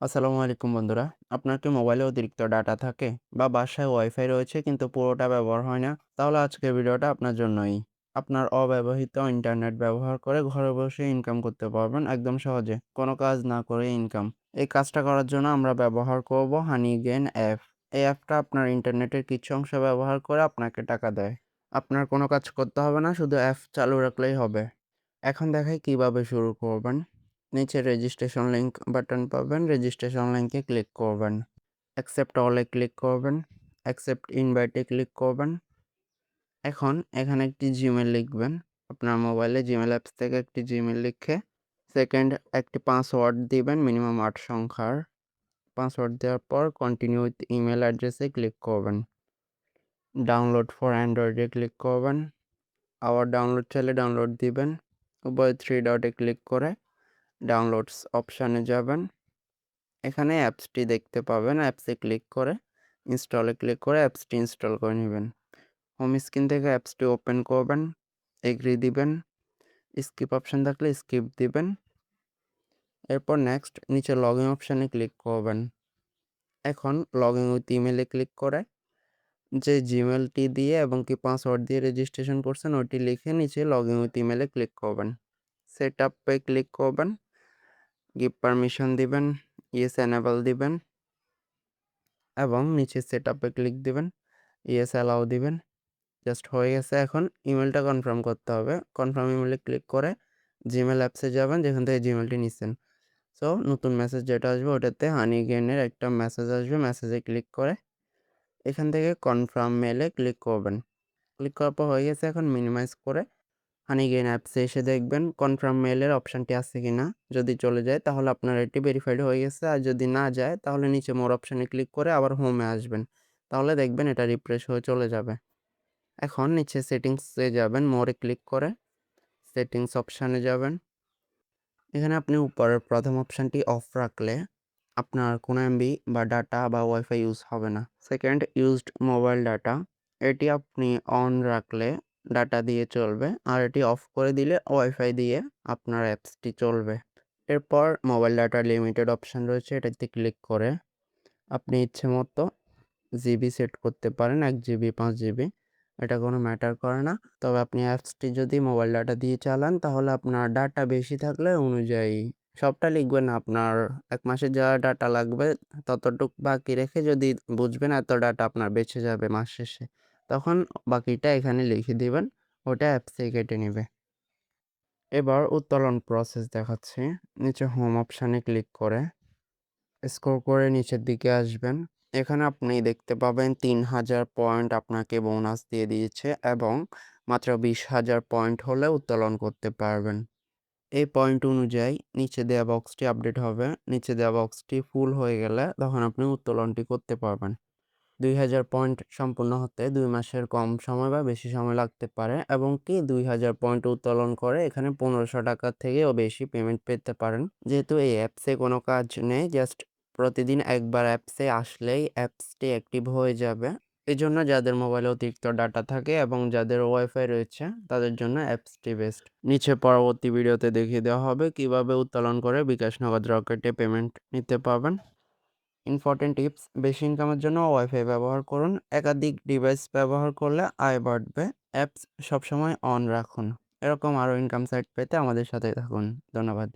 আসসালামু আলাইকুম বন্ধুরা। আপনার কি মোবাইলে অতিরিক্ত ডাটা থাকে বা বাসায় ওয়াইফাই রয়েছে কিন্তু পুরোটা ব্যবহার হয় না? তাহলে আজকের ভিডিওটা আপনার জন্যই। আপনার অব্যবহৃত ইন্টারনেট ব্যবহার করে ঘরে বসে ইনকাম করতে পারবেন একদম সহজে। কোনো কাজ না করে ইনকাম। এই কাজটা করার জন্য আমরা ব্যবহার করব হানিগেইন অ্যাপ। এই অ্যাপটা আপনার ইন্টারনেটের কিছু অংশ ব্যবহার করে আপনাকে টাকা দেয়। আপনার কোনো কাজ করতে হবে না, শুধু অ্যাপ চালু রাখলেই হবে। এখন দেখাই কিভাবে শুরু করবেন। নিচে রেজিস্ট্রেশন লিংক বাটন পাবেন, রেজিস্ট্রেশন লিংকে ক্লিক করবেন। অ্যাকসেপ্ট অলে ক্লিক করবেন, অ্যাকসেপ্ট ইনভাইটে ক্লিক করবেন। এখন এখানে একটি জিমেল লিখবেন। আপনার মোবাইলে জিমেল অ্যাপস থেকে একটি জিমেল লিখে সেকেন্ড একটি পাসওয়ার্ড দিবেন, মিনিমাম ৮ সংখ্যার। পাসওয়ার্ড দেওয়ার পর কন্টিনিউ উইথ ইমেল অ্যাড্রেসে ক্লিক করবেন। ডাউনলোড ফর অ্যান্ড্রয়েডে ক্লিক করবেন। আবার ডাউনলোড চাইলে ডাউনলোড দিবেন। উপরে 3 ডটে ক্লিক করে ডাউনলোডস অপশানে যাবেন। এখানে অ্যাপসটি দেখতে পাবেন। অ্যাপসে ক্লিক করে ইনস্টলে ক্লিক করে অ্যাপসটি ইনস্টল করে নেবেন। হোম স্ক্রিন থেকে অ্যাপসটি ওপেন করবেন, এগ্রি দিবেন, স্কিপ অপশান থাকলে স্কিপ দিবেন। এরপর নেক্সট নিচে লগইন অপশানে ক্লিক করবেন। এখন লগইন উইথ ইমেলে ক্লিক করে যে জিমেলটি দিয়ে এবং কি পাসওয়ার্ড দিয়ে রেজিস্ট্রেশন করছেন ওটি লিখে নিচে লগইন উইথ ইমেলে ক্লিক করবেন। সেট আপে ক্লিক করবেন, গিভ পারমিশন দিবেন, ইয়েস এনেবল দিবেন এবং নিচে সেটআপে ক্লিক দিবেন, ইয়েস অ্যালাউ দিবেন। জাস্ট হয়ে গেছে। এখন ইমেলটা কনফার্ম করতে হবে। কনফার্ম ইমেলে ক্লিক করে জিমেল অ্যাপসে যাবেন যেখান থেকে জিমেলটি নিছেন। সো নতুন মেসেজ যেটা আসবে ওটাতে হানিগেইনের একটা মেসেজ আসবে। মেসেজে ক্লিক করে এখান থেকে কনফার্ম মেইলে ক্লিক করবেন। ক্লিক করার পর হয়ে গেছে। এখন মিনিমাইজ করে হানিগেইন অ্যাপসে এসে দেখবেন কনফার্ম মেইলের অপশানটি আছে কিনা। যদি চলে যায় তাহলে আপনার এটি ভেরিফাইড হয়ে গেছে। আর যদি না যায় তাহলে নিচে মোর অপশানে ক্লিক করে আবার হোমে আসবেন। তাহলে দেখবেন এটা রিফ্রেশ হয়ে চলে যাবে। এখন নিচে সেটিংসে যাবেন, মোরে ক্লিক করে সেটিংস অপশানে যাবেন। এখানে আপনি উপরের প্রথম অপশানটি অফ রাখলে আপনার কোনো এমবি বা ডাটা বা ওয়াইফাই ইউজ হবে না। সেকেন্ড, ইউজড মোবাইল ডাটা, এটি আপনি অন রাখলে ডাটা দিয়ে চলবে আর এটি অফ করে দিলে ওয়াইফাই দিয়ে আপনার অ্যাপসটি চলবে। এরপর মোবাইল ডাটা লিমিটেড অপশান রয়েছে, এটাতে ক্লিক করে আপনি ইচ্ছে মতো জিবি সেট করতে পারেন, ১ জিবি ৫ জিবি, এটা কোনো ম্যাটার করে না। তবে আপনি অ্যাপসটি যদি মোবাইল ডাটা দিয়ে চালান তাহলে আপনার ডাটা বেশি থাকলে অনুযায়ী সবটা লিখবেন না, আপনার ১ মাসে যা ডাটা লাগবে ততটুক বাকি রেখে যদি বুঝবেন এত ডাটা আপনার বেঁচে যাবে মাস শেষে, তখন বাকিটা এখানে লিখে দিবেন, ওটা অ্যাপসেই কেটে নিবে। এবার উত্তোলন প্রসেস দেখাচ্ছি। নিচে হোম অপশানে ক্লিক করে স্ক্রল করে নিচের দিকে আসবেন। এখানে আপনি দেখতে পাবেন ৩,০০০ পয়েন্ট আপনাকে বোনাস দিয়ে দিয়েছে এবং মাত্র ২০,০০০ পয়েন্ট হলে উত্তোলন করতে পারবেন। এই পয়েন্ট অনুযায়ী নিচে দেওয়া বক্সটি আপডেট হবে। নিচে দেওয়া বক্সটি ফুল হয়ে গেলে তখন আপনি উত্তোলনটি করতে পারবেন। ২,০০০ পয়েন্ট সম্পূর্ণ হতে ২ মাসের কম সময় বা বেশি সময় লাগতে পারে এবং কি ২,০০০ পয়েন্ট উত্তোলন করে এখানে ৳১৫০০ থেকেও বেশি পেমেন্ট পেতে পারেন। যেহেতু এই অ্যাপসে কোনো কাজ নেই, জাস্ট প্রতিদিন একবার অ্যাপসে আসলেই অ্যাপসটি অ্যাক্টিভ হয়ে যাবে। এজন্য যাদের মোবাইলে অতিরিক্ত ডাটা থাকে এবং যাদের ওয়াইফাই রয়েছে তাদের জন্য অ্যাপসটি বেস্ট। নিচে পরবর্তী ভিডিওতে দেখিয়ে দেওয়া হবে কিভাবে উত্তোলন করে বিকাশ নগদ রকেটে পেমেন্ট নিতে পারবেন। ইম্পর্টেন্ট টিপস, বেশি ইনকামের জন্য ওয়াইফাই ব্যবহার করুন। একাধিক ডিভাইস ব্যবহার করলে আয় বাড়বে। অ্যাপস সবসময় অন রাখুন। এরকম আরও ইনকাম সাইট পেতে আমাদের সাথে থাকুন। ধন্যবাদ।